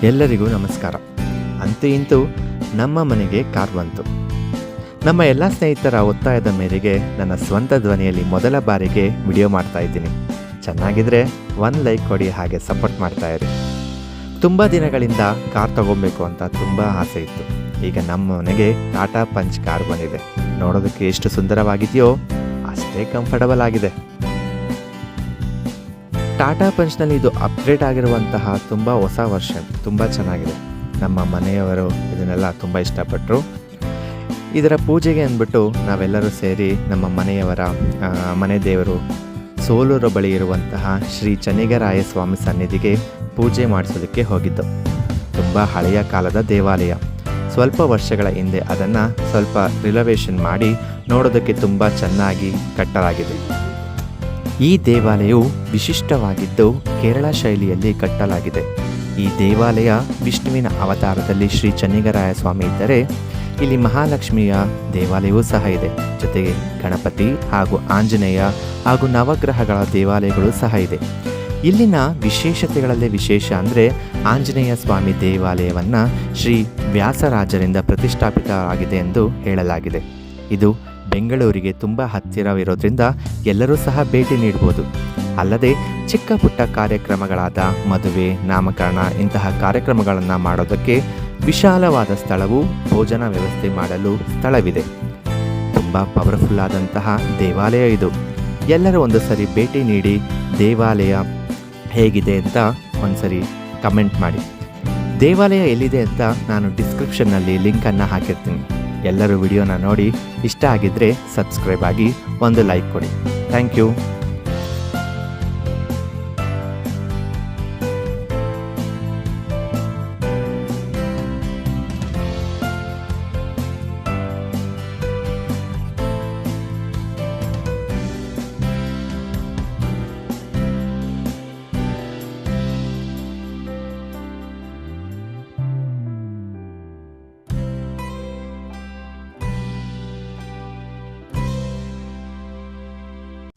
ಎಲ್ಲರಿಗೂ ನಮಸ್ಕಾರ. ಅಂತೂ ಇಂತೂ ನಮ್ಮ ಮನೆಗೆ ಕಾರ್ ಬಂತು. ನಮ್ಮ ಎಲ್ಲ ಸ್ನೇಹಿತರ ಒತ್ತಾಯದ ಮೇರೆಗೆ ನನ್ನ ಸ್ವಂತ ಧ್ವನಿಯಲ್ಲಿ ಮೊದಲ ಬಾರಿಗೆ ವಿಡಿಯೋ ಮಾಡ್ತಾ ಇದ್ದೀನಿ. ಚೆನ್ನಾಗಿದ್ರೆ ಒಂದು ಲೈಕ್ ಕೊಡಿ, ಹಾಗೆ ಸಪೋರ್ಟ್ ಮಾಡ್ತಾ ಇರಿ. ತುಂಬ ದಿನಗಳಿಂದ ಕಾರ್ ತಗೊಬೇಕು ಅಂತ ತುಂಬ ಆಸೆ ಇತ್ತು. ಈಗ ನಮ್ಮ ಮನೆಗೆ ಟಾಟಾ ಪಂಚ್ ಕಾರ್ ಬಂದಿದೆ. ನೋಡೋದಕ್ಕೆ ಎಷ್ಟು ಸುಂದರವಾಗಿದೆಯೋ ಅಷ್ಟೇ ಕಂಫರ್ಟಬಲ್ ಆಗಿದೆ. ಟಾಟಾ ಪಂಚ್ನಲ್ಲಿ ಇದು ಅಪ್ಗ್ರೇಡ್ ಆಗಿರುವಂತಹ ತುಂಬ ಹೊಸ ವರ್ಷನ್, ತುಂಬ ಚೆನ್ನಾಗಿದೆ. ನಮ್ಮ ಮನೆಯವರು ಇದನ್ನೆಲ್ಲ ತುಂಬ ಇಷ್ಟಪಟ್ಟರು. ಇದರ ಪೂಜೆಗೆ ಅಂದ್ಬಿಟ್ಟು ನಾವೆಲ್ಲರೂ ಸೇರಿ ನಮ್ಮ ಮನೆಯವರ ಮನೆ ದೇವರು ಸೋಲೂರು ಬಳಿ ಇರುವಂತಹ ಶ್ರೀ ಚನ್ನಿಗರಾಯ ಸ್ವಾಮಿ ಸನ್ನಿಧಿಗೆ ಪೂಜೆ ಮಾಡಿಸೋದಕ್ಕೆ ಹೋಗಿದ್ದು. ತುಂಬ ಹಳೆಯ ಕಾಲದ ದೇವಾಲಯ. ಸ್ವಲ್ಪ ವರ್ಷಗಳ ಹಿಂದೆ ಅದನ್ನು ಸ್ವಲ್ಪ ರಿನೋವೇಷನ್ ಮಾಡಿ ನೋಡೋದಕ್ಕೆ ತುಂಬ ಚೆನ್ನಾಗಿ ಕಟ್ಟಲಾಗಿದೆ. ಈ ದೇವಾಲಯವು ವಿಶಿಷ್ಟವಾಗಿದ್ದು ಕೇರಳ ಶೈಲಿಯಲ್ಲಿ ಕಟ್ಟಲಾಗಿದೆ. ಈ ದೇವಾಲಯ ವಿಷ್ಣುವಿನ ಅವತಾರದಲ್ಲಿ ಶ್ರೀ ಚನ್ನಿಗರಾಯ ಸ್ವಾಮಿ ಇದ್ದರೆ, ಇಲ್ಲಿ ಮಹಾಲಕ್ಷ್ಮಿಯ ದೇವಾಲಯವೂ ಸಹ ಇದೆ. ಜೊತೆಗೆ ಗಣಪತಿ ಹಾಗೂ ಆಂಜನೇಯ ಹಾಗೂ ನವಗ್ರಹಗಳ ದೇವಾಲಯಗಳು ಸಹ ಇದೆ. ಇಲ್ಲಿನ ವಿಶೇಷತೆಗಳಲ್ಲಿ ವಿಶೇಷ ಅಂದರೆ ಆಂಜನೇಯ ಸ್ವಾಮಿ ದೇವಾಲಯವನ್ನು ಶ್ರೀ ವ್ಯಾಸರಾಜರಿಂದ ಪ್ರತಿಷ್ಠಾಪಿತವಾಗಿದೆ ಎಂದು ಹೇಳಲಾಗಿದೆ. ಇದು ಬೆಂಗಳೂರಿಗೆ ತುಂಬ ಹತ್ತಿರವಿರೋದ್ರಿಂದ ಎಲ್ಲರೂ ಸಹ ಭೇಟಿ ನೀಡ್ಬೋದು. ಅಲ್ಲದೆ ಚಿಕ್ಕ ಪುಟ್ಟ ಕಾರ್ಯಕ್ರಮಗಳಾದ ಮದುವೆ, ನಾಮಕರಣ ಇಂತಹ ಕಾರ್ಯಕ್ರಮಗಳನ್ನು ಮಾಡೋದಕ್ಕೆ ವಿಶಾಲವಾದ ಸ್ಥಳವು, ಭೋಜನ ವ್ಯವಸ್ಥೆ ಮಾಡಲು ಸ್ಥಳವಿದೆ. ತುಂಬ ಪವರ್ಫುಲ್ ಆದಂತಹ ದೇವಾಲಯ ಇದು. ಎಲ್ಲರೂ ಒಂದು ಸರಿ ಭೇಟಿ ನೀಡಿ ದೇವಾಲಯ ಹೇಗಿದೆ ಅಂತ ಒಂದ್ಸರಿ ಕಮೆಂಟ್ ಮಾಡಿ. ದೇವಾಲಯ ಎಲ್ಲಿದೆ ಅಂತ ನಾನು ಡಿಸ್ಕ್ರಿಪ್ಷನ್ನಲ್ಲಿ ಲಿಂಕನ್ನು ಹಾಕಿರ್ತೀನಿ. ಎಲ್ಲರೂ ವಿಡಿಯೋನ ನೋಡಿ ಇಷ್ಟ ಆಗಿದ್ದರೆ ಸಬ್ಸ್ಕ್ರೈಬ್ ಆಗಿ ಒಂದು ಲೈಕ್ ಕೊಡಿ. Thank you.